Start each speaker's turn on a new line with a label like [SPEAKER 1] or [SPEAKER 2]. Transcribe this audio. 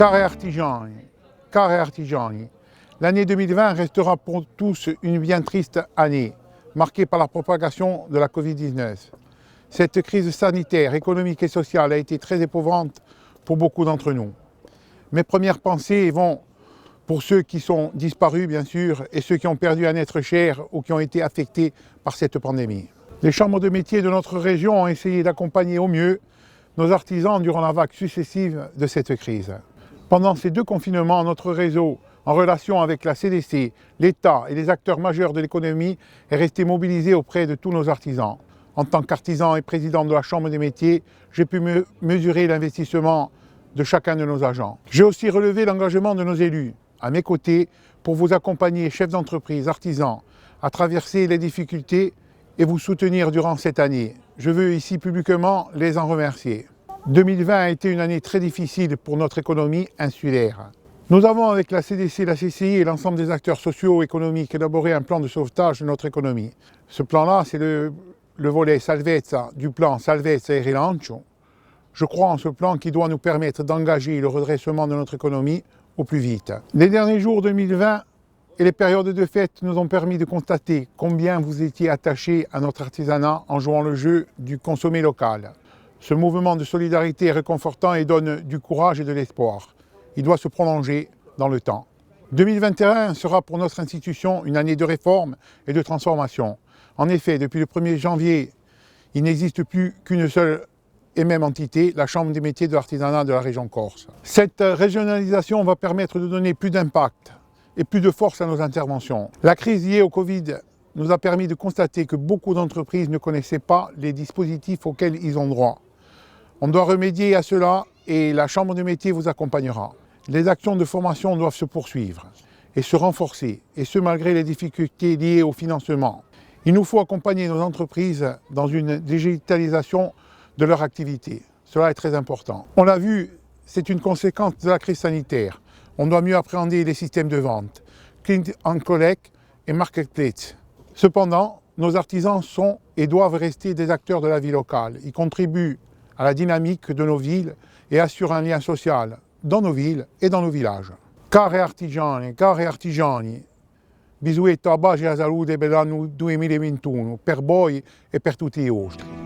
[SPEAKER 1] Cari artigiani, l'année 2020 restera pour tous une bien triste année, marquée par la propagation de la Covid-19. Cette crise sanitaire, économique et sociale a été très éprouvante pour beaucoup d'entre nous. Mes premières pensées vont pour ceux qui sont disparus, bien sûr, et ceux qui ont perdu un être cher ou qui ont été affectés par cette pandémie. Les chambres de métiers de notre région ont essayé d'accompagner au mieux nos artisans durant la vague successive de cette crise. Pendant ces deux confinements, notre réseau, en relation avec la CDC, l'État et les acteurs majeurs de l'économie, est resté mobilisé auprès de tous nos artisans. En tant qu'artisan et président de la Chambre des métiers, j'ai pu mesurer l'investissement de chacun de nos agents. J'ai aussi relevé l'engagement de nos élus, à mes côtés, pour vous accompagner, chefs d'entreprise, artisans, à traverser les difficultés et vous soutenir durant cette année. Je veux ici publiquement les en remercier. 2020 a été une année très difficile pour notre économie insulaire. Nous avons, avec la CDC, la CCI et l'ensemble des acteurs socio-économiques, élaboré un plan de sauvetage de notre économie. Ce plan-là, c'est le volet Salvezza du plan Salvezza e Rilancio. Je crois en ce plan qui doit nous permettre d'engager le redressement de notre économie au plus vite. Les derniers jours 2020 et les périodes de fête nous ont permis de constater combien vous étiez attachés à notre artisanat en jouant le jeu du consommer local. Ce mouvement de solidarité est réconfortant et donne du courage et de l'espoir. Il doit se prolonger dans le temps. 2021 sera pour notre institution une année de réforme et de transformation. En effet, depuis le 1er janvier, il n'existe plus qu'une seule et même entité, la Chambre des métiers de l'artisanat de la région Corse. Cette régionalisation va permettre de donner plus d'impact et plus de force à nos interventions. La crise liée au Covid nous a permis de constater que beaucoup d'entreprises ne connaissaient pas les dispositifs auxquels ils ont droit. On doit remédier à cela et la Chambre des métiers vous accompagnera. Les actions de formation doivent se poursuivre et se renforcer, et ce malgré les difficultés liées au financement. Il nous faut accompagner nos entreprises dans une digitalisation de leur activité. Cela est très important. On l'a vu, c'est une conséquence de la crise sanitaire. On doit mieux appréhender les systèmes de vente, click and collect et marketplace. Cependant, nos artisans sont et doivent rester des acteurs de la vie locale. Ils contribuent à la dynamique de nos villes et assurent un lien social dans nos villes et dans nos villages. Cari artigiani, bisuetto a baci e a salute per l'anno 2021, per voi e per tutti i vostri.